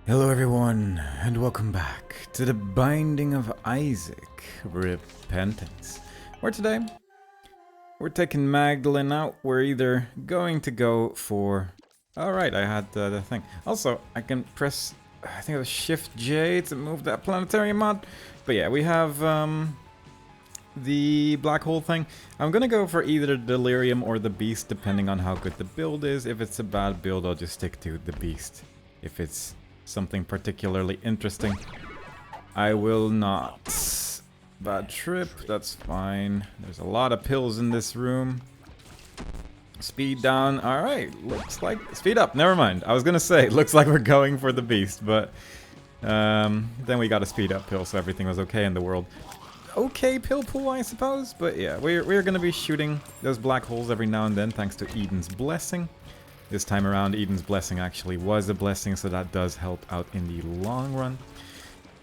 Hello everyone, and welcome back to the Binding of Isaac Repentance. Where today, we're taking Magdalene out. We're either going to go for... Alright, I had the thing. Also, I can press, I think it was Shift J to move that planetarium mod. But yeah, we have the black hole thing. I'm gonna go for either Delirium or the Beast, depending on how good the build is. If it's a bad build, I'll just stick to the Beast. If it's something particularly interesting, I will not. Bad trip, that's fine. There's a lot of pills in this room. Speed down, alright, looks like... Speed up, never mind. I was gonna say, looks like we're going for the Beast, but... then we got a speed up pill, so everything was okay in the world. Okay pill pool, I suppose, but yeah, we're gonna be shooting those black holes every now and then, thanks to Eden's Blessing. This time around, Eden's Blessing actually was a blessing, so that does help out in the long run.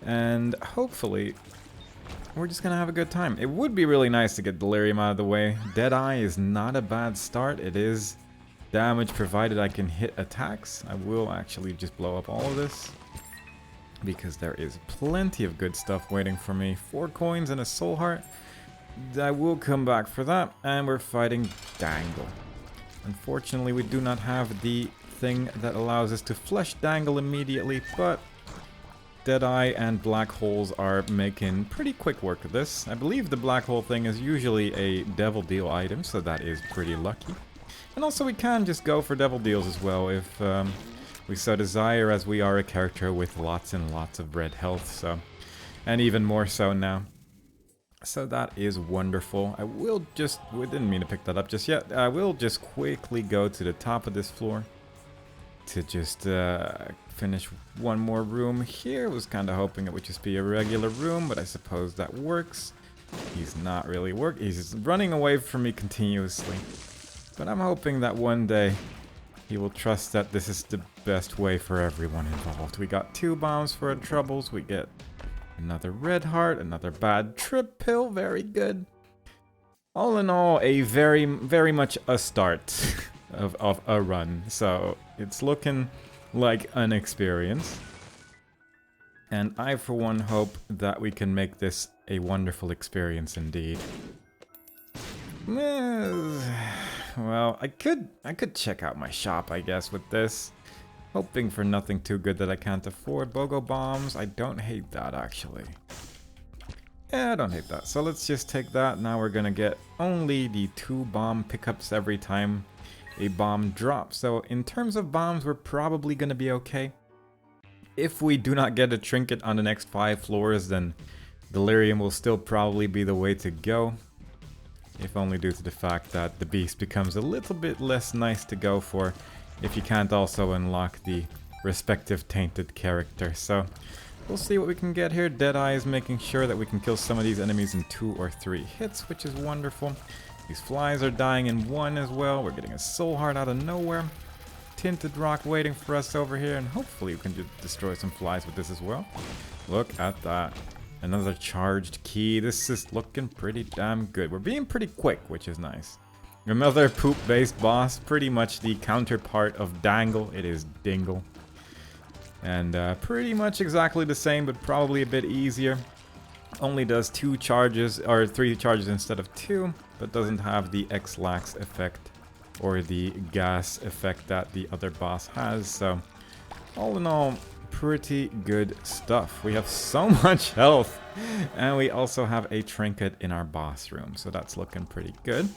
And hopefully, we're just gonna have a good time. It would be really nice to get Delirium out of the way. Deadeye is not a bad start. It is damage provided I can hit attacks. I will actually just blow up all of this, because there is plenty of good stuff waiting for me. 4 coins and a soul heart. I will come back for that, and we're fighting Dangle. Unfortunately, we do not have the thing that allows us to flush Dangle immediately, but Deadeye and black holes are making pretty quick work of this. I believe the black hole thing is usually a devil deal item, so that is pretty lucky. And also we can just go for devil deals as well if we so desire, as we are a character with lots and lots of red health, so, and even more so now. So that is wonderful. I will just... We didn't mean to pick that up just yet. I will just quickly go to the top of this floor to just finish one more room here. Was kind of hoping it would just be a regular room, but I suppose that works. He's not really working. He's running away from me continuously. But I'm hoping that one day he will trust that this is the best way for everyone involved. We got 2 bombs for our troubles. We get... another red heart, another bad trip pill, very good. All in all, a very much a start of a run. So it's looking like an experience. And I, for one, hope that we can make this a wonderful experience indeed. Well, I could check out my shop, I guess, with this. Hoping for nothing too good that I can't afford. BOGO bombs, I don't hate that actually. Yeah, I don't hate that. So let's just take that. Now we're gonna get only the 2 bomb pickups every time a bomb drops. So in terms of bombs, we're probably gonna be okay. If we do not get a trinket on the next 5 floors, then Delirium will still probably be the way to go. If only due to the fact that the Beast becomes a little bit less nice to go for if you can't also unlock the respective tainted character. So we'll see what we can get here. Deadeye is making sure that we can kill some of these enemies in 2 or 3 hits, which is wonderful. These flies are dying in 1 as well. We're getting a soul heart out of nowhere. Tinted rock waiting for us over here, and hopefully we can just destroy some flies with this as well. Look at that. Another charged key. This is looking pretty damn good. We're being pretty quick, which is nice. Another poop-based boss, pretty much the counterpart of Dangle. It is Dingle. And pretty much exactly the same, but probably a bit easier. Only does 2 charges, or 3 charges instead of 2, but doesn't have the X-Lax effect, or the gas effect that the other boss has. So, all in all, pretty good stuff. We have so much health, and we also have a trinket in our boss room, so that's looking pretty good.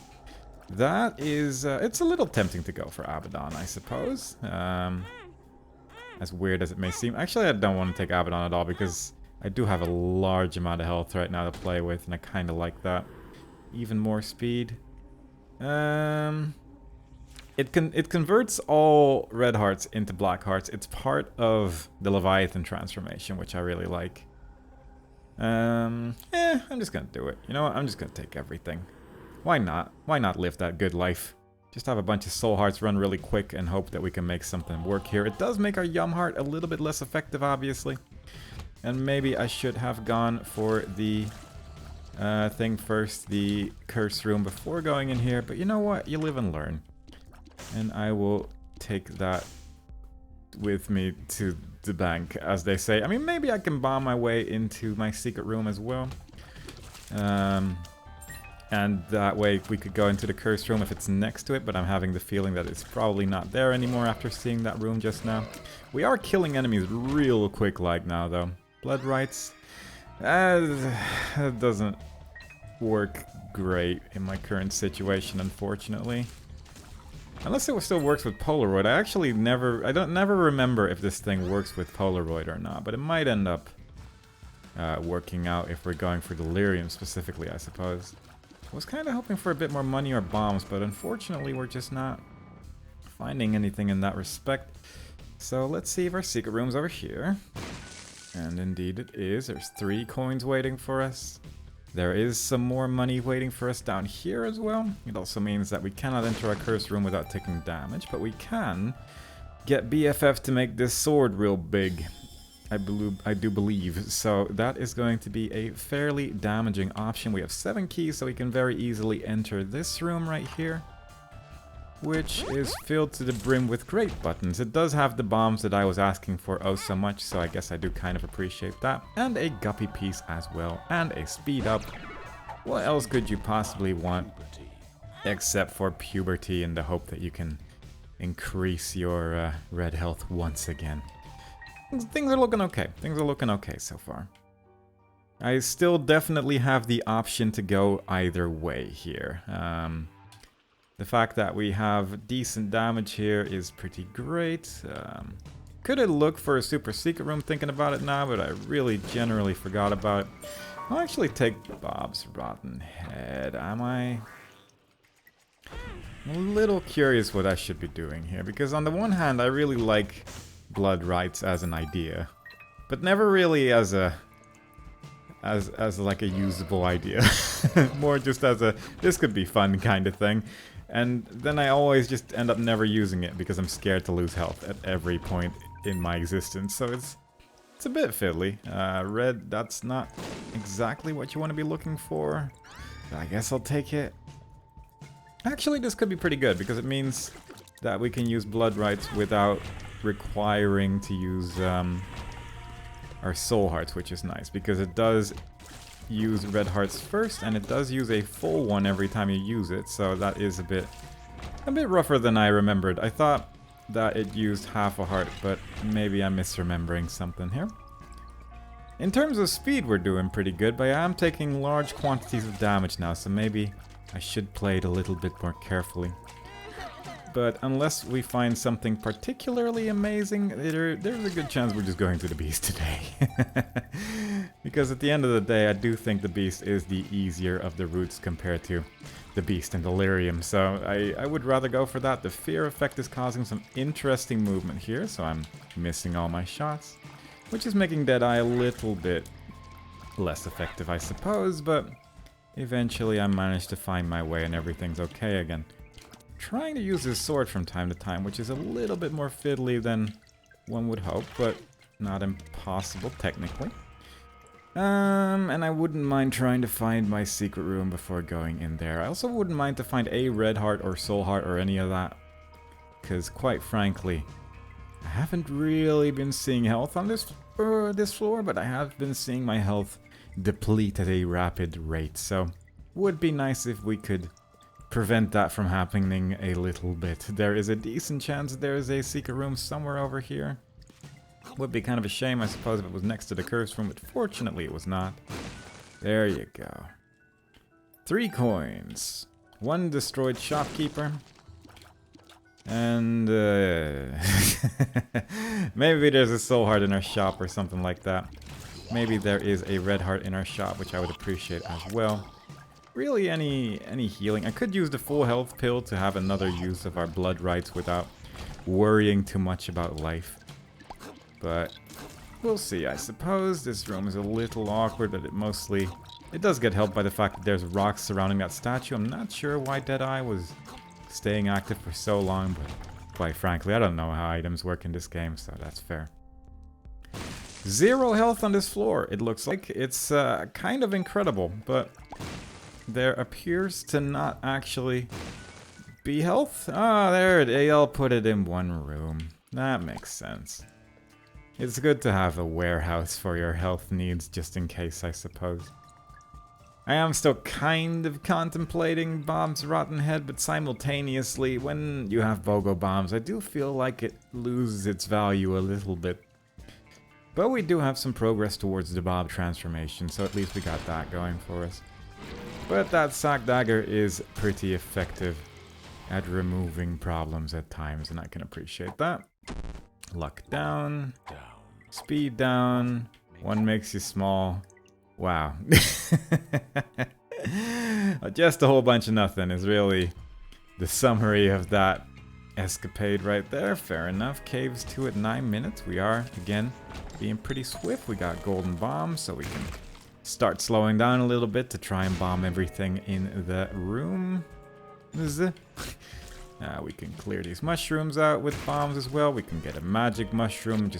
That is, it's a little tempting to go for Abaddon, I suppose. As weird as it may seem. Actually, I don't want to take Abaddon at all, because I do have a large amount of health right now to play with, and I kind of like that. Even more speed. It converts all red hearts into black hearts. It's part of the Leviathan transformation, which I really like. I'm just gonna do it. You know what? I'm just gonna take everything. Why not? Why not live that good life? Just have a bunch of soul hearts run really quick and hope that we can make something work here. It does make our Yum Heart a little bit less effective, obviously. And maybe I should have gone for the thing first, the curse room, before going in here. But you know what? You live and learn. And I will take that with me to the bank, as they say. I mean, maybe I can bomb my way into my secret room as well. And that way we could go into the cursed room if it's next to it, but I'm having the feeling that it's probably not there anymore after seeing that room just now. We are killing enemies real quick like now, though. Blood rights. That doesn't work great in my current situation, unfortunately. Unless it still works with Polaroid. I don't never remember if this thing works with Polaroid or not, but it might end up working out if we're going for Delirium specifically, I suppose. I was kind of hoping for a bit more money or bombs, but unfortunately we're just not finding anything in that respect. So let's see if our secret room's over here. And indeed it is. There's 3 coins waiting for us. There is some more money waiting for us down here as well. It also means that we cannot enter our cursed room without taking damage, but we can get BFF to make this sword real big. I do believe. So that is going to be a fairly damaging option. We have 7 keys, so we can very easily enter this room right here, which is filled to the brim with great buttons. It does have the bombs that I was asking for oh so much, so I guess I do kind of appreciate that. And a guppy piece as well, and a speed up. What else could you possibly want, except for puberty and the hope that you can increase your red health once again. Things are looking okay. Things are looking okay so far. I still definitely have the option to go either way here. The fact that we have decent damage here is pretty great. Could have looked for a super secret room thinking about it now, but I really generally forgot about it. I'll actually take Bob's Rotten Head. Am I? I'm a little curious what I should be doing here, because on the one hand I really like blood rights as an idea, but never really as like a usable idea. More just as a this could be fun kind of thing. And then I always just end up never using it because I'm scared to lose health at every point in my existence. So it's a bit fiddly. Red, that's not exactly what you want to be looking for. But I guess I'll take it. Actually, this could be pretty good because it means that we can use blood rights without requiring to use our soul hearts, which is nice because it does use red hearts first, and it does use a full one every time you use it, so that is a bit rougher than I remembered. I thought that it used half a heart, but maybe I'm misremembering something here. In terms of speed, we're doing pretty good, but I am taking large quantities of damage now, so maybe I should play it a little bit more carefully. But unless we find something particularly amazing, there's a good chance we're just going to the beast today. Because at the end of the day, I do think the beast is the easier of the routes compared to the beast and delirium. So I would rather go for that. The fear effect is causing some interesting movement here, so I'm missing all my shots, which is making Deadeye a little bit less effective, I suppose, but eventually I managed to find my way and everything's okay again. Trying to use his sword from time to time, which is a little bit more fiddly than one would hope, but not impossible technically. And I wouldn't mind trying to find my secret room before going in there. I also wouldn't mind to find a red heart or soul heart or any of that, because quite frankly, I haven't really been seeing health on this floor, but I have been seeing my health deplete at a rapid rate, so would be nice if we could prevent that from happening a little bit. There is a decent chance there is a secret room somewhere over here. Would be kind of a shame, I suppose, if it was next to the cursed room, but fortunately it was not. There you go. 3 coins. 1 destroyed shopkeeper. And maybe there's a soul heart in our shop or something like that. Maybe there is a red heart in our shop, which I would appreciate as well. Really any healing. I could use the full health pill to have another use of our blood rights without worrying too much about life. But we'll see, I suppose. This room is a little awkward, but it does get helped by the fact that there's rocks surrounding that statue. I'm not sure why Deadeye was staying active for so long, but quite frankly, I don't know how items work in this game, so that's fair. 0 health on this floor, it looks like. It's kind of incredible, but there appears to not actually be health. Ah, there, they all put it in one room. That makes sense. It's good to have a warehouse for your health needs, just in case, I suppose. I am still kind of contemplating Bob's Rotten Head, but simultaneously, when you have BOGO bombs, I do feel like it loses its value a little bit. But we do have some progress towards the Bob transformation, so at least we got that going for us. But that Sack Dagger is pretty effective at removing problems at times, and I can appreciate that. Luck down. Speed down. One makes you small. Wow. Just a whole bunch of nothing is really the summary of that escapade right there. Fair enough. Caves 2 at 9 minutes. We are, again, being pretty swift. We got golden bombs, so we can start slowing down a little bit to try and bomb everything in the room. We can clear these mushrooms out with bombs as well. We can get a magic mushroom.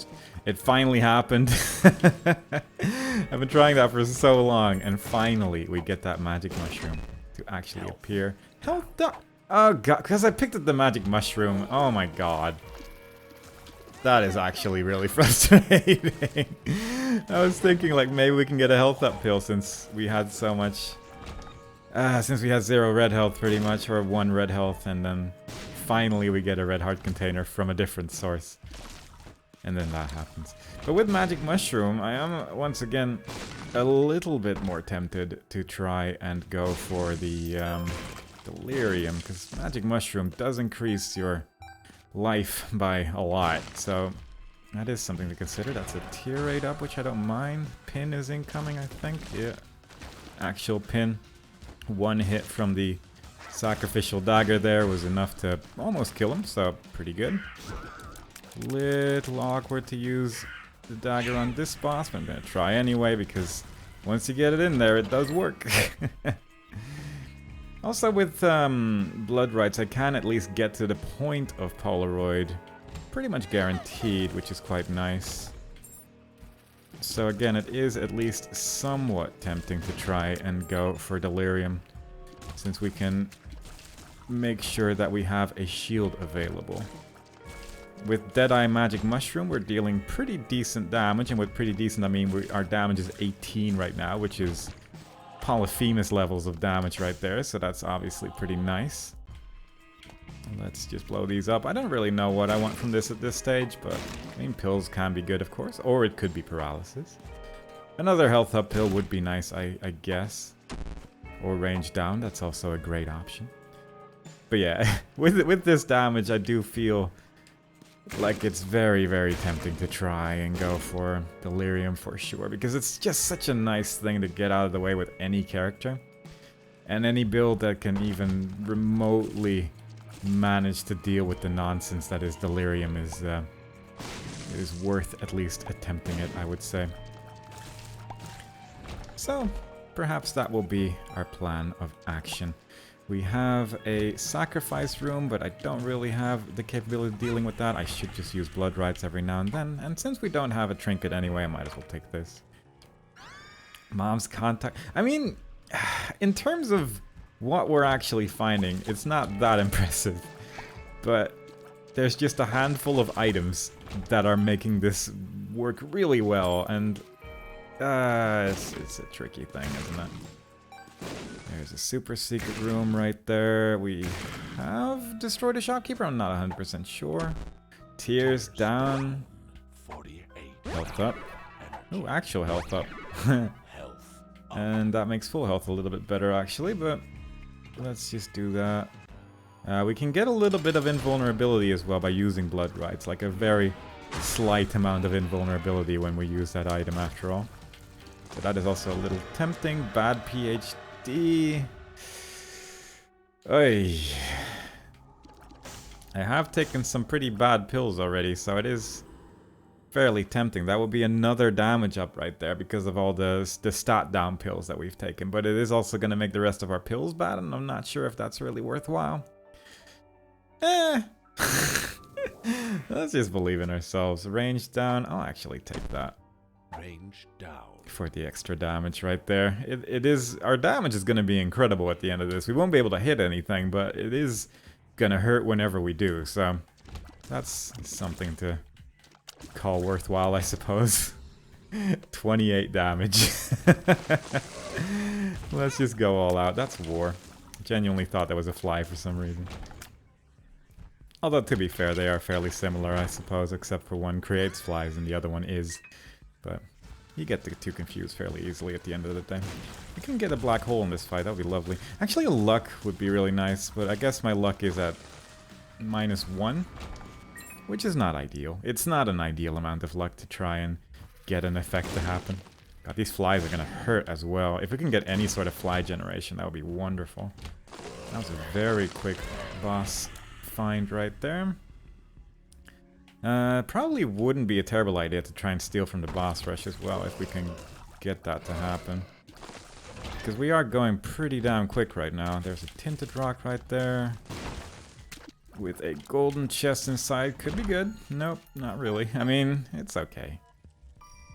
It finally happened. I've been trying that for so long, and finally we get that magic mushroom to actually appear. Health up! Oh god, because I picked up the magic mushroom. Oh my god. That is actually really frustrating. I was thinking like maybe we can get a health up pill since we had so much... since we had 0 red health pretty much, or 1 red health, and then finally we get a red heart container from a different source. And then that happens. But with Magic Mushroom, I am once again a little bit more tempted to try and go for the Delirium, because Magic Mushroom does increase your life by a lot, so that is something to consider. That's a tier 8 up, which I don't mind. Pin is incoming, I think. Yeah. Actual pin. 1 hit from the sacrificial dagger there was enough to almost kill him, so pretty good. Little awkward to use the dagger on this boss, but I'm gonna try anyway because once you get it in there, it does work. Also with Blood Rights, I can at least get to the point of Polaroid pretty much guaranteed, which is quite nice. So again, it is at least somewhat tempting to try and go for Delirium, since we can make sure that we have a shield available. With Deadeye Magic Mushroom, we're dealing pretty decent damage, and with pretty decent I mean our damage is 18 right now, which is Polyphemus levels of damage right there, so that's obviously pretty nice. Let's just blow these up. I don't really know what I want from this at this stage, but I mean, pills can be good, of course, or it could be paralysis. Another health up pill would be nice, I guess. Or range down, that's also a great option. But yeah, with this damage, I do feel like it's very, very tempting to try and go for Delirium for sure, because it's just such a nice thing to get out of the way with any character. And any build that can even remotely manage to deal with the nonsense that is Delirium is worth at least attempting it, I would say. So, perhaps that will be our plan of action. We have a sacrifice room, but I don't really have the capability of dealing with that. I should just use Blood Rights every now and then, and since we don't have a trinket anyway, I might as well take this. Mom's contact... I mean, in terms of what we're actually finding, it's not that impressive. But there's just a handful of items that are making this work really well, and it's a tricky thing, isn't it? There's a super secret room right there. We have destroyed a shopkeeper, I'm not 100% sure. Tears down. Health up. Ooh, actual health up. And that makes full health a little bit better actually, but let's just do that. We can get a little bit of invulnerability as well by using Blood Rights, like a very slight amount of invulnerability when we use that item after all. So that is also a little tempting. Bad PhD. Oy. I have taken some pretty bad pills already, so it is fairly tempting. That would be another damage up right there because of all the stat down pills that we've taken. But it is also going to make the rest of our pills bad, and I'm not sure if that's really worthwhile. Let's just believe in ourselves. Range down. I'll actually take that. Range down. For the extra damage right there. It is... Our damage is going to be incredible at the end of this. We won't be able to hit anything, but it is going to hurt whenever we do, so... That's something to call worthwhile, I suppose. 28 damage. Let's just go all out. That's war. Genuinely thought that was a fly for some reason. Although, to be fair, they are fairly similar, I suppose, except for one creates flies and the other one is. But you get the two confused fairly easily at the end of the day. We can get a black hole in this fight. That would be lovely. Actually, a luck would be really nice, but I guess my luck is at -1, which is not ideal. It's not an ideal amount of luck to try and get an effect to happen. God, these flies are going to hurt as well. If we can get any sort of fly generation, that would be wonderful. That was a very quick boss find right there. Probably wouldn't be a terrible idea to try and steal from the boss rush as well, if we can get that to happen. Because we are going pretty damn quick right now. There's a tinted rock right there. With a golden chest inside. Could be good. Nope, not really. I mean, it's okay.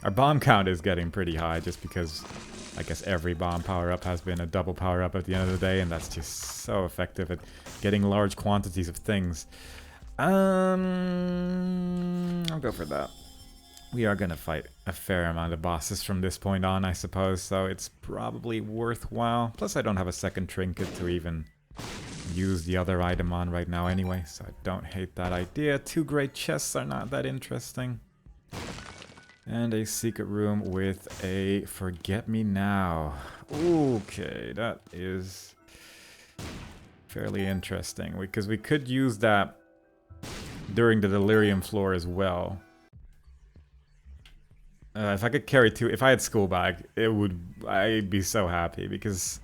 Our bomb count is getting pretty high just because I guess every bomb power-up has been a double power-up at the end of the day, and that's just so effective at getting large quantities of things. I'll go for that. We are gonna fight a fair amount of bosses from this point on, I suppose, so it's probably worthwhile. Plus, I don't have a second trinket to even use the other item on right now anyway, so I don't hate that idea. 2 great chests are not that interesting. And a secret room with a forget-me-now. Okay, that is fairly interesting. Because we could use that during the delirium floor as well. If I could carry 2, if I had school bag, I'd be so happy. Because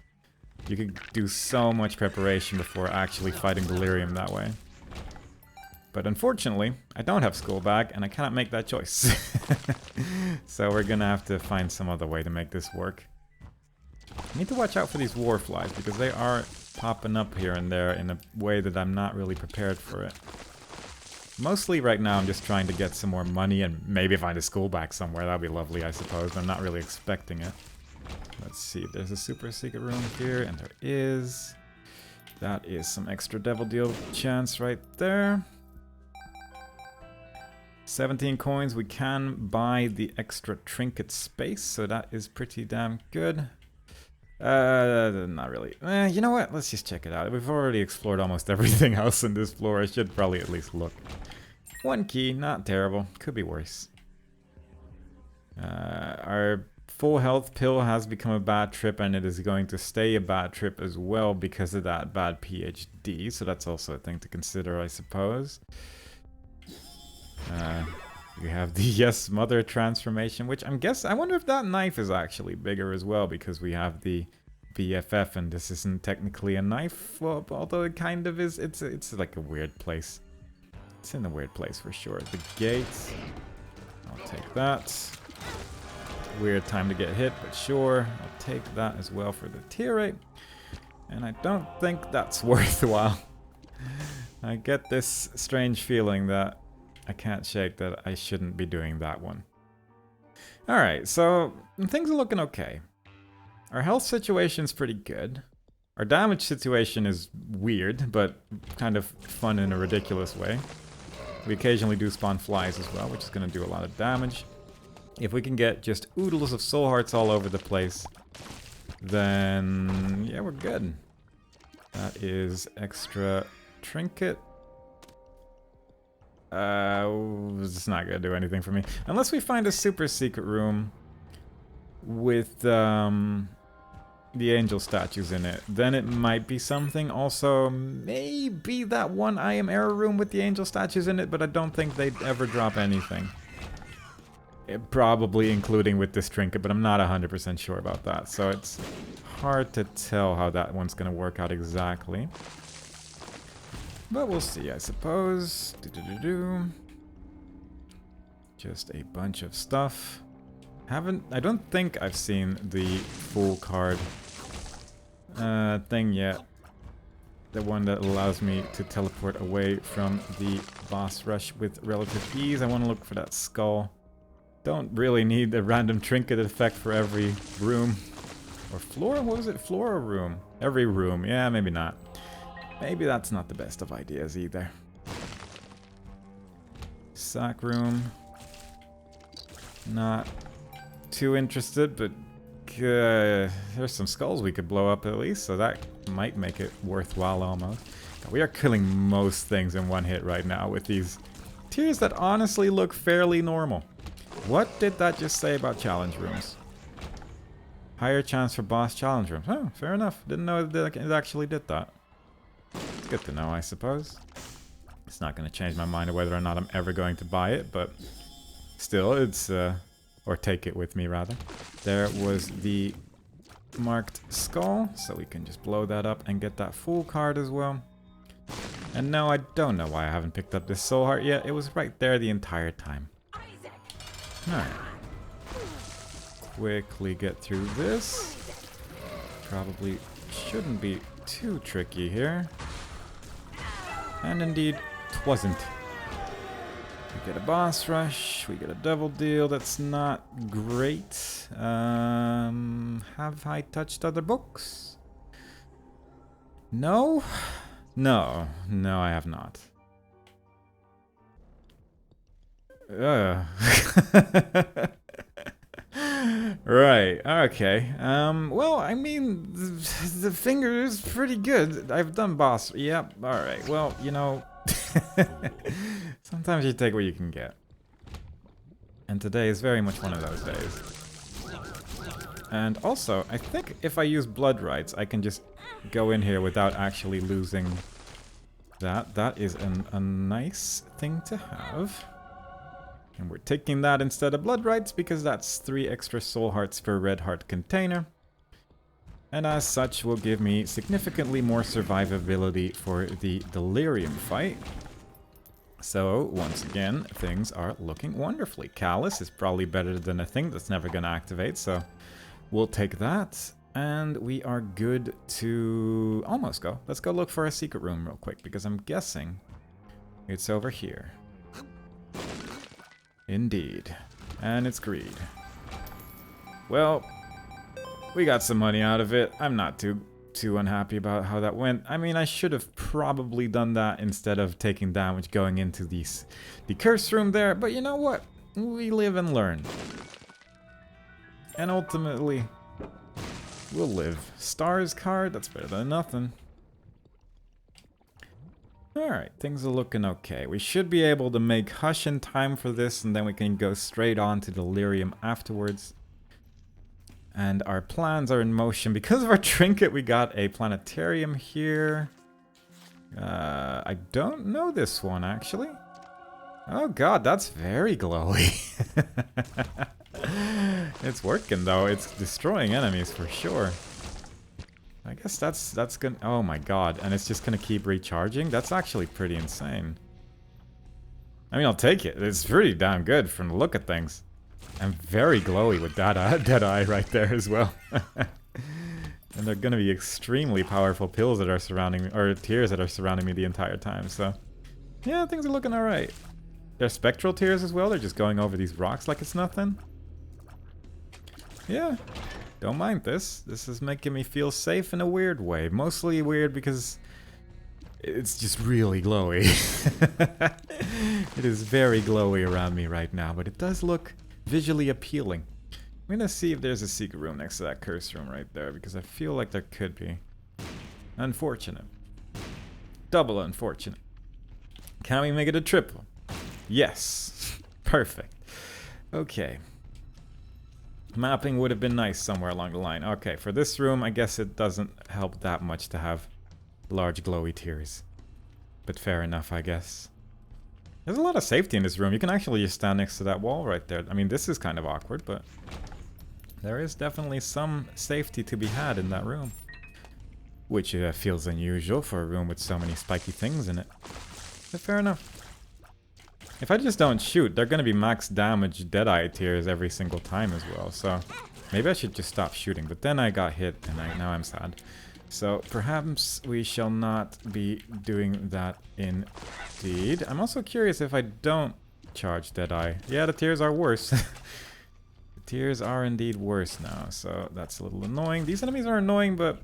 you could do so much preparation before actually fighting delirium that way. But unfortunately, I don't have school bag, and I cannot make that choice. So we're gonna have to find some other way to make this work. I need to watch out for these war flies, because they are popping up here and there in a way that I'm not really prepared for it. Mostly right now I'm just trying to get some more money and maybe find a school bag somewhere. That'd be lovely, I suppose, but I'm not really expecting it. Let's see, there's a super secret room here, and there is. That is some extra devil deal chance right there. 17 coins, we can buy the extra trinket space, so that is pretty damn good. Not really. You know what? Let's just check it out. We've already explored almost everything else in this floor. I should probably at least look. 1 key, not terrible. Could be worse. Our full health pill has become a bad trip, and it is going to stay a bad trip as well because of that bad PhD, so that's also a thing to consider, I suppose. You have the Yes Mother transformation, which I wonder if that knife is actually bigger as well, because we have the BFF and this isn't technically a knife, well, although it kind of is. It's like a weird place. It's in a weird place for sure. The gates, I'll take that. Weird time to get hit, but sure, I'll take that as well for the tear rate. And I don't think that's worthwhile. I get this strange feeling that I can't shake that I shouldn't be doing that one. Alright, so things are looking okay. Our health situation's pretty good. Our damage situation is weird, but kind of fun in a ridiculous way. We occasionally do spawn flies as well, which is going to do a lot of damage. If we can get just oodles of soul hearts all over the place, then yeah, we're good. That is extra trinket. It's not gonna do anything for me. Unless we find a super secret room with the angel statues in it, then it might be something. Also, maybe that one I am error room with the angel statues in it, but I don't think they'd ever drop anything. Probably including with this trinket, but I'm not 100% sure about that. So it's hard to tell how that one's gonna work out exactly. But we'll see, I suppose. Just a bunch of stuff. I don't think I've seen the full card thing yet. The one that allows me to teleport away from the boss rush with relative ease. I want to look for that skull. Don't really need a random trinket effect for every room. Or floor? What was it? Floor or room? Every room. Yeah, maybe not. Maybe that's not the best of ideas either. Sack room. Not too interested, but there's some skulls we could blow up at least, so that might make it worthwhile almost. We are killing most things in one hit right now with these tiers that honestly look fairly normal. What did that just say about challenge rooms? Higher chance for boss challenge rooms. Oh, fair enough. Didn't know it actually did that. It's good to know, I suppose. It's not going to change my mind of whether or not I'm ever going to buy it, but still, it's... or take it with me, rather. There was the marked skull, so we can just blow that up and get that full card as well. And no, I don't know why I haven't picked up this soul heart yet. It was right there the entire time. Alright. Quickly get through this. Probably shouldn't be too tricky here. And indeed, 'twasn't. We get a boss rush, we get a double deal, that's not great. Have I touched other books? No? No, I have not. Right, okay. Well, I mean, the finger is pretty good. I've done boss. Yep, alright. Well, you know, sometimes you take what you can get. And today is very much one of those days. And also, I think if I use blood rights, I can just go in here without actually losing that. That is a nice thing to have. And we're taking that instead of blood rights because that's 3 extra soul hearts per red heart container. And as such will give me significantly more survivability for the delirium fight. So once again, things are looking wonderfully. Callus is probably better than a thing that's never going to activate, so we'll take that. And we are good to almost go. Let's go look for a secret room real quick because I'm guessing it's over here. Indeed. And it's greed. Well, we got some money out of it. I'm not too unhappy about how that went. I mean, I should have probably done that instead of taking damage going into the curse room there. But you know what? We live and learn. And ultimately, we'll live. Stars card, that's better than nothing. Alright, things are looking okay. We should be able to make Hush in time for this, and then we can go straight on to Delirium afterwards. And our plans are in motion. Because of our trinket, we got a planetarium here. I don't know this one, actually. Oh god, that's very glowy. It's working, though. It's destroying enemies for sure. I guess that's gonna... Oh my god, and it's just gonna keep recharging? That's actually pretty insane. I mean, I'll take it. It's pretty damn good from the look of things. I'm very glowy with that dead eye right there as well. And they're gonna be extremely powerful pills that are surrounding me, or tears that are surrounding me the entire time, so... Yeah, things are looking alright. They're spectral tears as well, they're just going over these rocks like it's nothing. Yeah. Don't mind this. This is making me feel safe in a weird way. Mostly weird because it's just really glowy. It is very glowy around me right now, but it does look visually appealing. I'm gonna see if there's a secret room next to that curse room right there, because I feel like there could be. Unfortunate. Double unfortunate. Can we make it a triple? Yes. Perfect. Okay. Mapping would have been nice somewhere along the line. Okay, for this room, I guess it doesn't help that much to have large glowy tears. But fair enough, I guess. There's a lot of safety in this room. You can actually just stand next to that wall right there. I mean, this is kind of awkward, but there is definitely some safety to be had in that room. Which feels unusual for a room with so many spiky things in it. But fair enough. If I just don't shoot, they're going to be max damage Deadeye tears every single time as well, so maybe I should just stop shooting. But then I got hit, and now I'm sad. So perhaps we shall not be doing that indeed. I'm also curious if I don't charge Deadeye. Yeah, the tears are worse. The tears are indeed worse now, so that's a little annoying. These enemies are annoying, but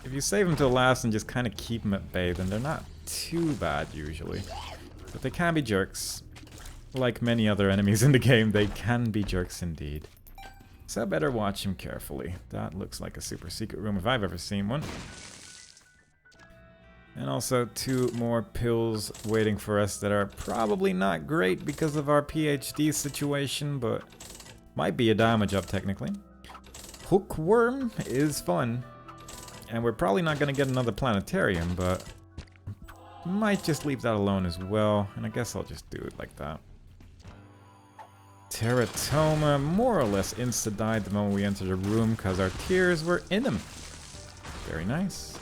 if you save them till last and just kind of keep them at bay, then they're not too bad usually. But they can be jerks. like many other enemies in the game, they can be jerks indeed. So I better watch him carefully. That looks like a super secret room if I've ever seen one. And also 2 more pills waiting for us that are probably not great because of our PhD situation, but might be a damage up technically. Hookworm is fun. And we're probably not going to get another planetarium, but might just leave that alone as well. And I guess I'll just do it like that. Teratoma more or less insta-died the moment we entered the room because our tears were in them. Very nice.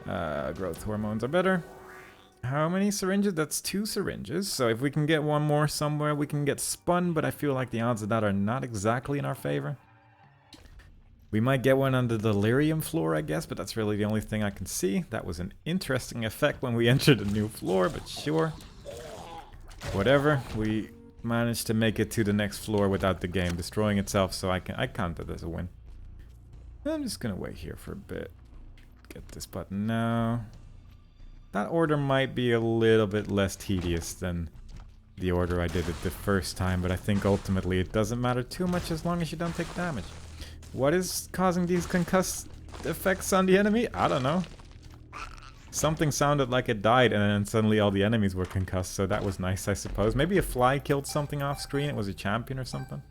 Growth hormones are better. How many syringes? That's 2 syringes. So if we can get one more somewhere, we can get spun, but I feel like the odds of that are not exactly in our favor. We might get one on the delirium floor, I guess, but that's really the only thing I can see. That was an interesting effect when we entered a new floor, but sure. Whatever. We managed to make it to the next floor without the game destroying itself, so I count that as a win. I'm just gonna wait here for a bit. Get this button now. That order might be a little bit less tedious than the order I did it the first time, but I think ultimately it doesn't matter too much as long as you don't take damage. What is causing these concussed effects on the enemy? I don't know. Something sounded like it died and then suddenly all the enemies were concussed, so that was nice, I suppose. Maybe a fly killed something off screen, it was a champion or something.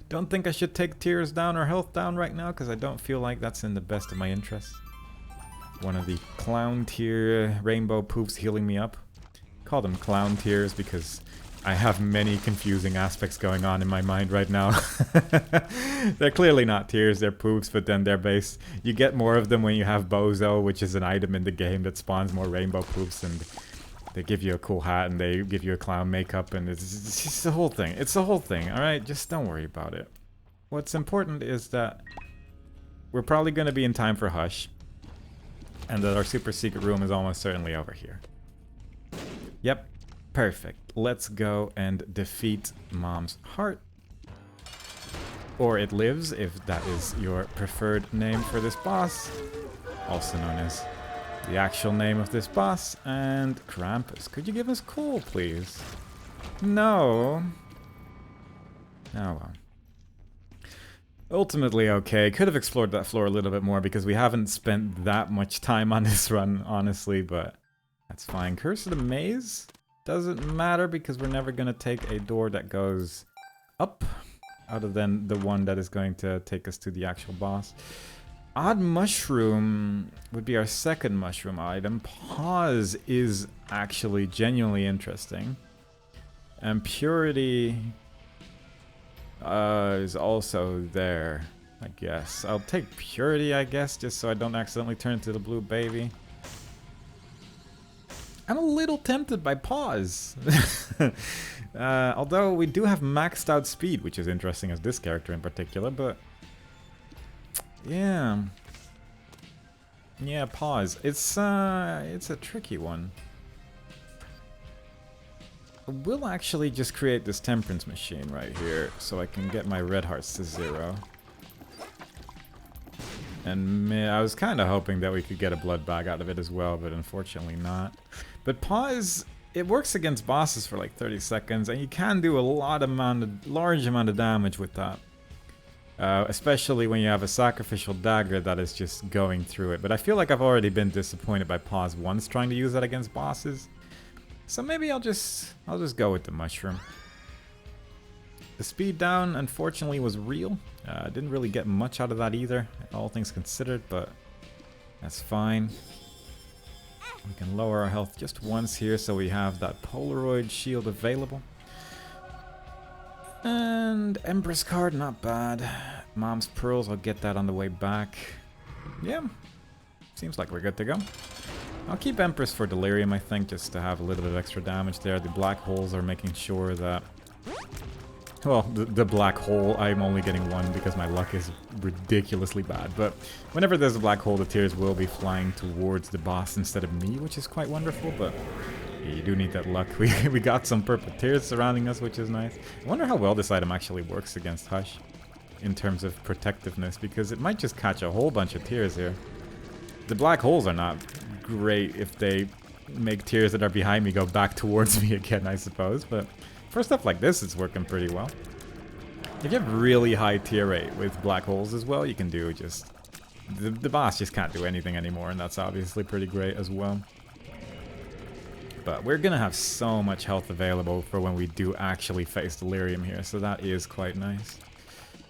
Don't think I should take tears down or health down right now, because I don't feel like that's in the best of my interests. One of the clown tier rainbow poofs healing me up. Call them clown tears because I have many confusing aspects going on in my mind right now. They're clearly not tears, they're poofs, but then they're based. You get more of them when you have Bozo, which is an item in the game that spawns more rainbow poofs, and they give you a cool hat and they give you a clown makeup, and it's just the whole thing. It's the whole thing, alright? Just don't worry about it. What's important is that we're probably going to be in time for Hush, and that our super secret room is almost certainly over here. Yep. Perfect. Let's go and defeat Mom's Heart. Or It Lives, if that is your preferred name for this boss. Also known as the actual name of this boss. And Krampus. Could you give us cool, please? No. Oh well. Ultimately okay. Could have explored that floor a little bit more because we haven't spent that much time on this run, honestly, but that's fine. Curse of the Maze? Doesn't matter because we're never going to take a door that goes up, other than the one that is going to take us to the actual boss. Odd Mushroom would be our second mushroom item. Pause is actually genuinely interesting. And Purity is also there, I guess. I'll take Purity, I guess, just so I don't accidentally turn into the blue baby. I'm a little tempted by Pause. Although we do have maxed out speed, which is interesting as this character in particular, but yeah. Yeah, Pause. It's a tricky one. We'll actually just create this temperance machine right here so I can get my red hearts to 0. And I was kind of hoping that we could get a blood bag out of it as well, but unfortunately not. But Pause, it works against bosses for like 30 seconds, and you can do a large amount of damage with that. Especially when you have a sacrificial dagger that is just going through it. But I feel like I've already been disappointed by Pause once trying to use that against bosses. So maybe I'll just go with the mushroom. The speed down, unfortunately, was real. Didn't really get much out of that either, all things considered, but that's fine. We can lower our health just once here, so we have that Polaroid shield available. And Empress card, not bad. Mom's Pearls, I'll get that on the way back. Yeah, seems like we're good to go. I'll keep Empress for Delirium, I think, just to have a little bit of extra damage there. The black holes are making sure that... Well, the black hole, I'm only getting one because my luck is ridiculously bad. But whenever there's a black hole, the tears will be flying towards the boss instead of me, which is quite wonderful. But yeah, you do need that luck. We got some purple tears surrounding us, which is nice. I wonder how well this item actually works against Hush in terms of protectiveness, because it might just catch a whole bunch of tears here. The black holes are not great if they make tiers that are behind me go back towards me again, I suppose. But for stuff like this, it's working pretty well. If you have really high tier rate with black holes as well, you can do just... The boss just can't do anything anymore, and that's obviously pretty great as well. But we're gonna have so much health available for when we do actually face Delirium here, so that is quite nice.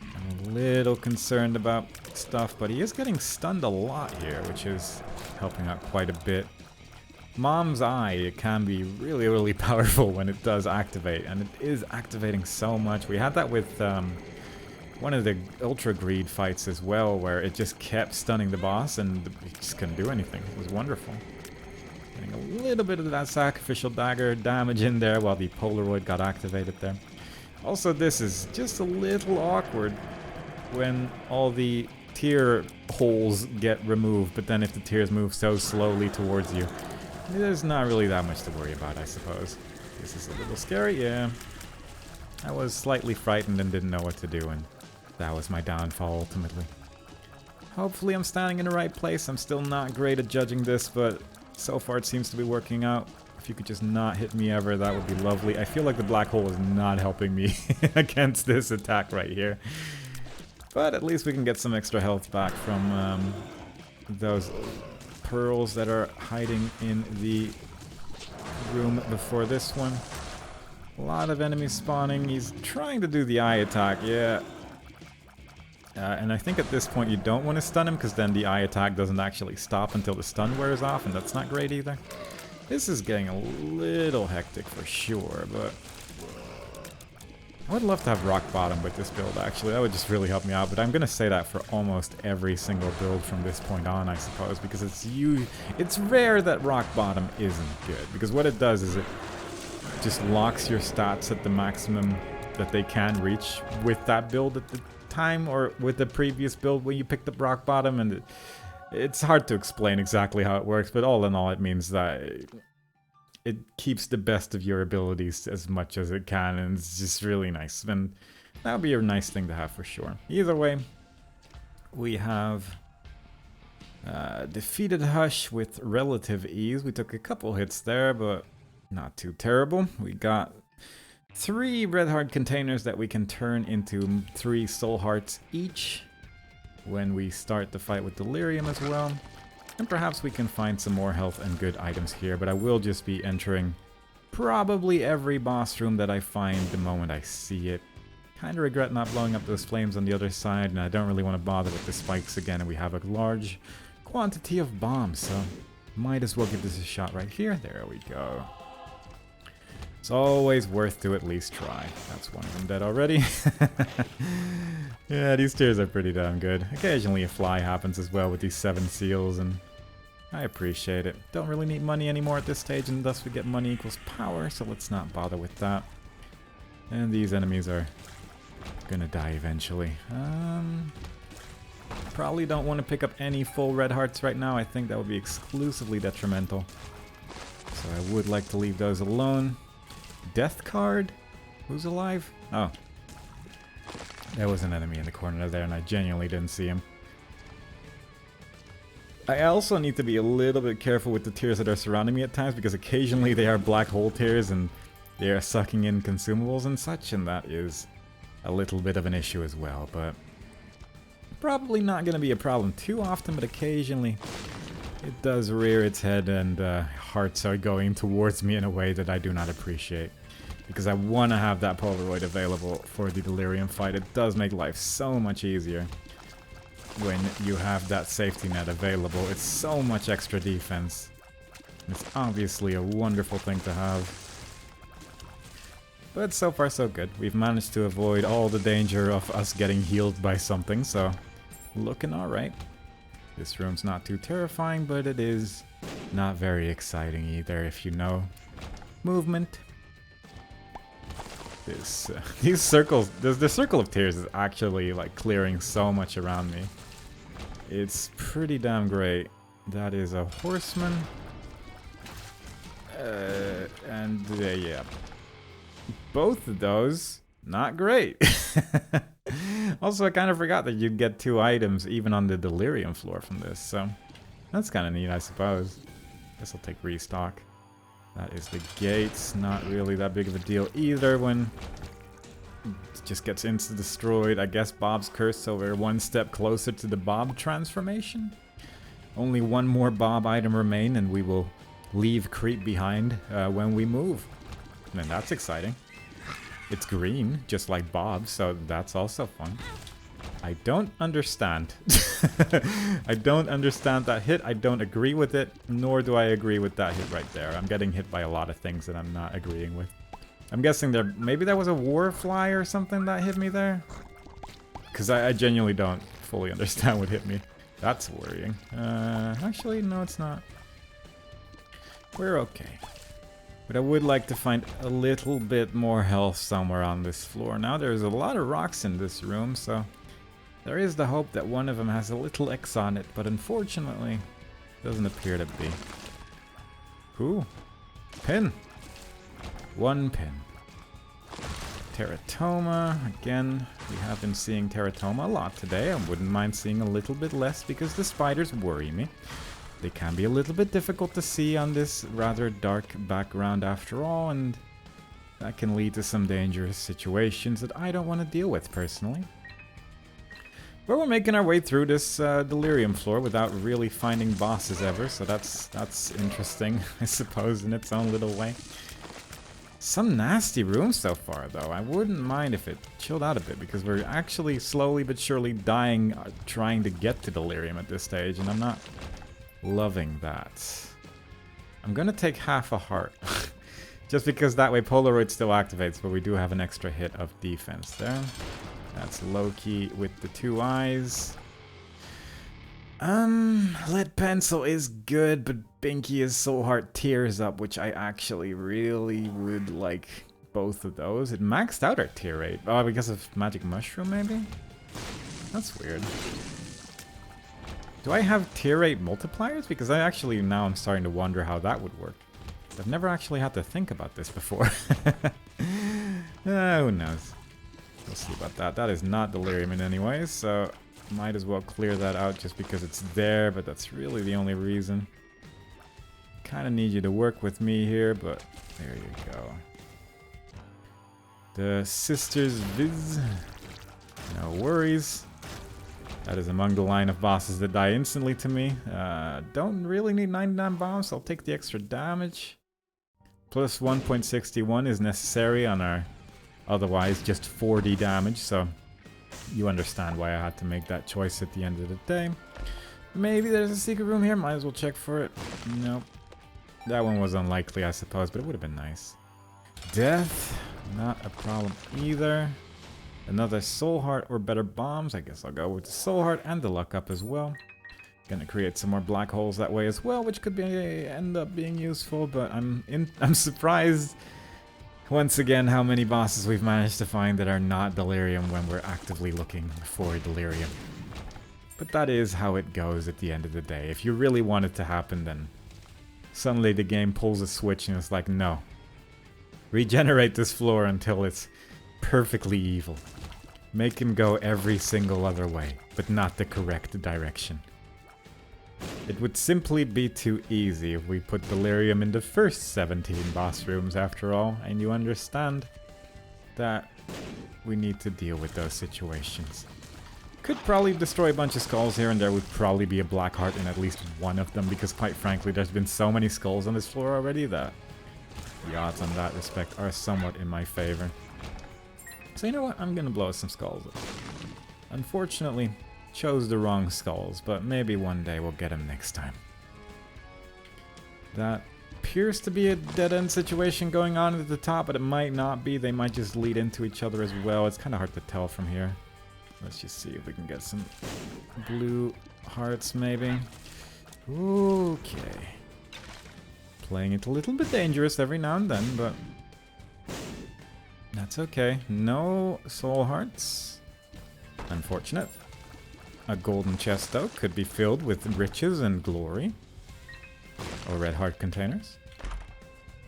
I'm a little concerned about stuff, but he is getting stunned a lot here, which is helping out quite a bit. Mom's Eye, it can be really, really powerful when it does activate, and it is activating so much. We had that with one of the Ultra Greed fights as well, where it just kept stunning the boss, and it just couldn't do anything. It was wonderful. Getting a little bit of that Sacrificial Dagger damage in there while the Polaroid got activated there. Also, this is just a little awkward when all the tier holes get removed, but then if the tiers move so slowly towards you, there's not really that much to worry about, I suppose. This is a little scary, yeah. I was slightly frightened and didn't know what to do, and that was my downfall ultimately. Hopefully I'm standing in the right place. I'm still not great at judging this, but so far it seems to be working out. If you could just not hit me ever, that would be lovely. I feel like the black hole is not helping me against this attack right here. But at least we can get some extra health back from those pearls that are hiding in the room before this one. A lot of enemies spawning. He's trying to do the eye attack, yeah. And I think at this point you don't want to stun him, because then the eye attack doesn't actually stop until the stun wears off, and that's not great either. This is getting a little hectic for sure, but I would love to have rock bottom with this build, actually. That would just really help me out, but I'm going to say that for almost every single build from this point on, I suppose, because it's rare that rock bottom isn't good, because what it does is it just locks your stats at the maximum that they can reach with that build at the time, or with the previous build when you picked up rock bottom, and it's hard to explain exactly how it works, but all in all it means that it keeps the best of your abilities as much as it can, and it's just really nice, and that would be a nice thing to have for sure. Either way, we have defeated Hush with relative ease. We took a couple hits there, but not too terrible. We got 3 red heart containers that we can turn into 3 soul hearts each when we start the fight with Delirium as well. And perhaps we can find some more health and good items here, but I will just be entering probably every boss room that I find the moment I see it. Kinda regret not blowing up those flames on the other side, and I don't really want to bother with the spikes again, and we have a large quantity of bombs, so might as well give this a shot right here. There we go. It's always worth to at least try. That's one of them dead already. Yeah, these tiers are pretty damn good. Occasionally a fly happens as well with these 7 seals, and I appreciate it. Don't really need money anymore at this stage, and thus we get money equals power, so let's not bother with that. And these enemies are gonna die eventually. Probably don't want to pick up any full red hearts right now. I think that would be exclusively detrimental. So I would like to leave those alone. Death card? Who's alive? Oh. There was an enemy in the corner there, and I genuinely didn't see him. I also need to be a little bit careful with the tiers that are surrounding me at times, because occasionally they are black hole tiers and they are sucking in consumables and such, and that is a little bit of an issue as well, but probably not going to be a problem too often, but occasionally it does rear its head, and hearts are going towards me in a way that I do not appreciate. Because I want to have that Polaroid available for the Delirium fight. It does make life so much easier when you have that safety net available. It's so much extra defense. It's obviously a wonderful thing to have. But so far so good. We've managed to avoid all the danger of us getting healed by something, so looking alright. This room's not too terrifying, but it is not very exciting either, if you know movement. These circles, the circle of tears is actually like clearing so much around me. It's pretty damn great. That is a horseman. Yeah. Both of those, not great. Also, I kind of forgot that you'd get 2 items even on the Delirium floor from this, so that's kind of neat, I suppose. Guess I'll take restock. That is the gates. Not really that big of a deal either when it just gets insta-destroyed. I guess Bob's cursed, so we're one step closer to the Bob transformation. Only one more Bob item remain and we will leave Creep behind when we move. And that's exciting. It's green, just like Bob, so that's also fun. I don't understand. I don't understand that hit. I don't agree with it, nor do I agree with that hit right there. I'm getting hit by a lot of things that I'm not agreeing with. I'm guessing maybe there was a warfly or something that hit me there? Because I genuinely don't fully understand what hit me. That's worrying. Actually, no, it's not. We're okay. But I would like to find a little bit more health somewhere on this floor. Now there's a lot of rocks in this room, so there is the hope that one of them has a little X on it, but unfortunately, doesn't appear to be. Ooh, pin. One pin. Teratoma. Again, we have been seeing Teratoma a lot today. I wouldn't mind seeing a little bit less because the spiders worry me. They can be a little bit difficult to see on this rather dark background after all, and that can lead to some dangerous situations that I don't want to deal with personally. But we're making our way through this delirium floor without really finding bosses ever, so that's interesting, I suppose, in its own little way. Some nasty rooms so far, though. I wouldn't mind if it chilled out a bit, because we're actually slowly but surely dying trying to get to delirium at this stage, and I'm not loving that. I'm gonna take half a heart. Just because that way Polaroid still activates, but we do have an extra hit of defense there. That's Loki with the 2 eyes. Lead pencil is good, but Binky is so hard tears up, which I actually really would like both of those. It maxed out our tear rate. Oh, because of magic mushroom maybe? That's weird. Do I have tier rate multipliers? Because now I'm starting to wonder how that would work. I've never actually had to think about this before. Who knows? We'll see about that. That is not delirium in any way, so might as well clear that out just because it's there, but that's really the only reason. Kind of need you to work with me here, but there you go. The Sisters Viz. No worries. That is among the line of bosses that die instantly to me. Don't really need 99 bombs, so I'll take the extra damage. Plus 1.61 is necessary on our otherwise just 40 damage, so you understand why I had to make that choice at the end of the day. Maybe there's a secret room here, might as well check for it. Nope. That one was unlikely, I suppose, but it would have been nice. Death, not a problem either. Another soul heart or better bombs. I guess I'll go with the soul heart and the luck up as well. Gonna create some more black holes that way as well, which could end up being useful, but I'm surprised once again how many bosses we've managed to find that are not delirium when we're actively looking for delirium. But that is how it goes at the end of the day. If you really want it to happen, then suddenly the game pulls a switch and it's like, no. Regenerate this floor until it's perfectly evil. Make him go every single other way, but not the correct direction. It would simply be too easy if we put delirium in the first 17 boss rooms after all, and you understand that we need to deal with those situations. Could probably destroy a bunch of skulls here, and there would probably be a black heart in at least one of them, because quite frankly there's been so many skulls on this floor already that the odds on that respect are somewhat in my favor. So you know what, I'm gonna blow some skulls up. Unfortunately, chose the wrong skulls, but maybe one day we'll get them next time. That appears to be a dead-end situation going on at the top, but it might not be. They might just lead into each other as well. It's kind of hard to tell from here. Let's just see if we can get some blue hearts, maybe. Okay. Playing it a little bit dangerous every now and then, but that's okay. No soul hearts. Unfortunate. A golden chest, though, could be filled with riches and glory. Or red heart containers.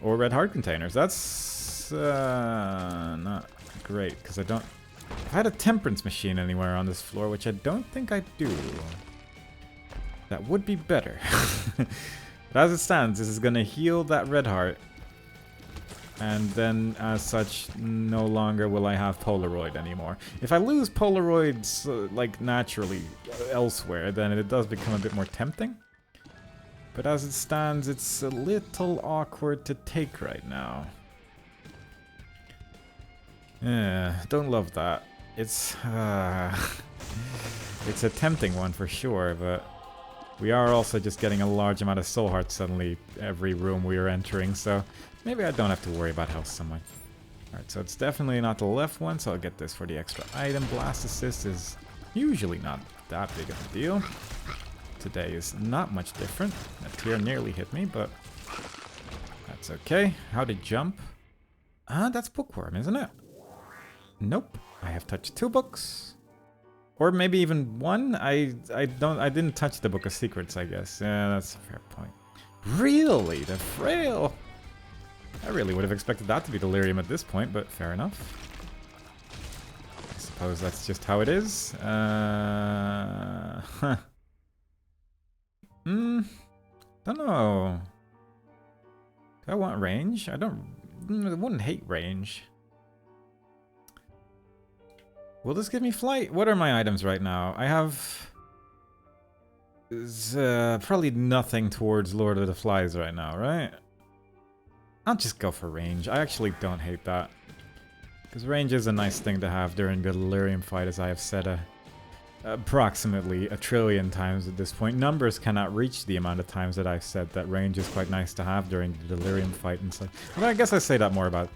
Or red heart containers. That's not great, because I don't... If I had a temperance machine anywhere on this floor, which I don't think I do, that would be better. But But as it stands, this is gonna heal that red heart. And then, as such, no longer will I have Polaroid anymore. If I lose Polaroids, like, naturally elsewhere, then it does become a bit more tempting. But as it stands, it's a little awkward to take right now. Yeah, don't love that. It's it's a tempting one for sure, but we are also just getting a large amount of soul hearts suddenly every room we are entering, so maybe I don't have to worry about health so much. Alright, so it's definitely not the left one, so I'll get this for the extra item. Blast assist is usually not that big of a deal. Today is not much different. That tier nearly hit me, but that's okay. How to jump? Ah, that's bookworm, isn't it? Nope. I have touched 2 books. Or maybe even 1. I didn't touch the Book of Secrets, I guess. Yeah, that's a fair point. Really? The Frail? I really would have expected that to be Delirium at this point, but fair enough. I suppose that's just how it is. Huh. Don't know. Do I want range? I wouldn't hate range. Will this give me flight? What are my items right now? I have probably nothing towards Lord of the Flies right now, right? I'll just go for range. I actually don't hate that. Because range is a nice thing to have during the Delirium fight, as I have said approximately 1 trillion times at this point. Numbers cannot reach the amount of times that I've said that range is quite nice to have during the Delirium fight and so. But I guess I say that more about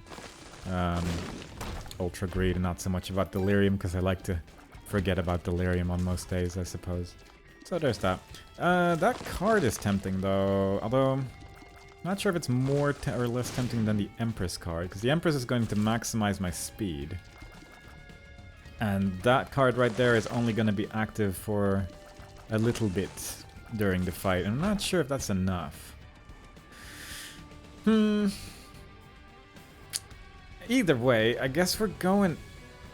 Ultra Greed and not so much about Delirium, because I like to forget about Delirium on most days, I suppose. So there's that. That card is tempting though, although not sure if it's more or less tempting than the Empress card, because the Empress is going to maximize my speed. And that card right there is only going to be active for a little bit during the fight. I'm not sure if that's enough. Either way, I guess we're going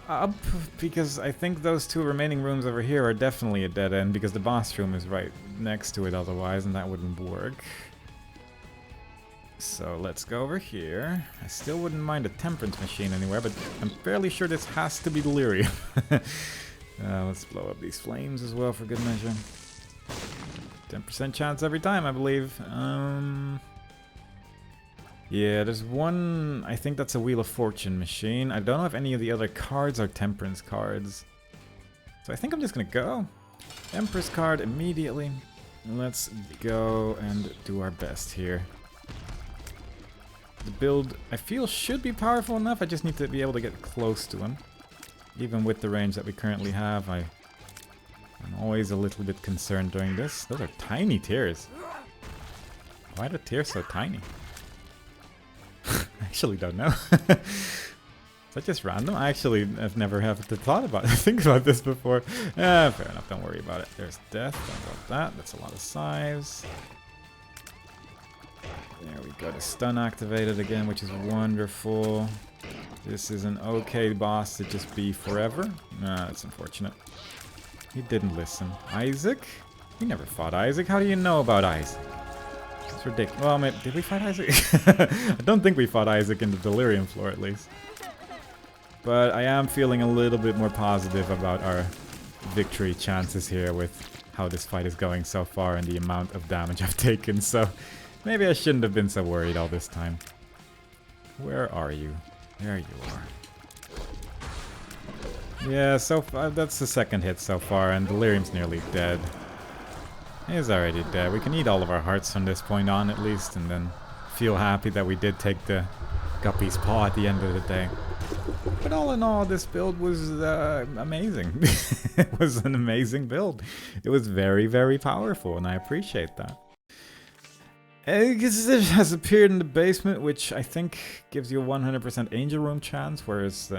up, because I think those 2 remaining rooms over here are definitely a dead end, because the boss room is right next to it otherwise, and that wouldn't work. So let's go over here. I still wouldn't mind a temperance machine anywhere, but I'm fairly sure this has to be Delirium. Let's blow up these flames as well for good measure. 10% chance every time, I believe. Yeah, there's one, I think that's a Wheel of Fortune machine. I don't know if any of the other cards are temperance cards. So I think I'm just gonna go. Empress card immediately. Let's go and do our best here. The build, I feel, should be powerful enough. I just need to be able to get close to him. Even with the range that we currently have, I'm always a little bit concerned during this. Those are tiny tears. Why are the tears so tiny? I actually don't know. Is that just random? I actually have never think about this before. Fair enough, don't worry about it. There's death, don't want that. That's a lot of sives. There we go, the stun activated again, which is wonderful. This is an okay boss to just be forever. Nah, that's unfortunate. He didn't listen. Isaac? We never fought Isaac. How do you know about Isaac? It's ridiculous. Well, maybe, did we fight Isaac? I don't think we fought Isaac in the Delirium floor, at least. But I am feeling a little bit more positive about our victory chances here with how this fight is going so far and the amount of damage I've taken, so maybe I shouldn't have been so worried all this time. Where are you? There you are. Yeah, so far, that's the second hit so far, and Delirium's nearly dead. He's already dead. We can eat all of our hearts from this point on, at least, and then feel happy that we did take the Guppy's Paw at the end of the day. But all in all, this build was amazing. It was an amazing build. It was very, very powerful, and I appreciate that. It has appeared in the basement, which I think gives you a 100% Angel Room chance, whereas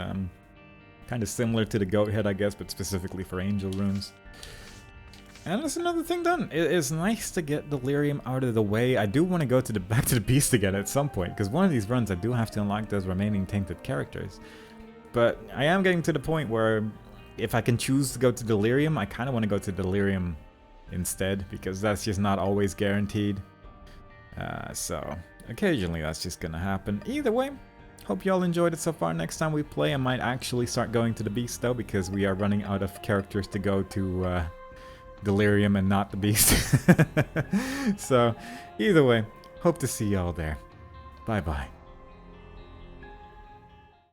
kind of similar to the Goat Head, I guess, but specifically for Angel Rooms. And that's another thing done. It's nice to get Delirium out of the way. I do want to go to back to the Beast again at some point, because one of these runs I do have to unlock those remaining tainted characters. But I am getting to the point where if I can choose to go to Delirium, I kind of want to go to Delirium instead, because that's just not always guaranteed. So occasionally that's just gonna happen. Either way, hope y'all enjoyed it so far. Next time we play, I might actually start going to the Beast though, because we are running out of characters to go to Delirium and not the Beast. So either way, hope to see y'all there. Bye bye.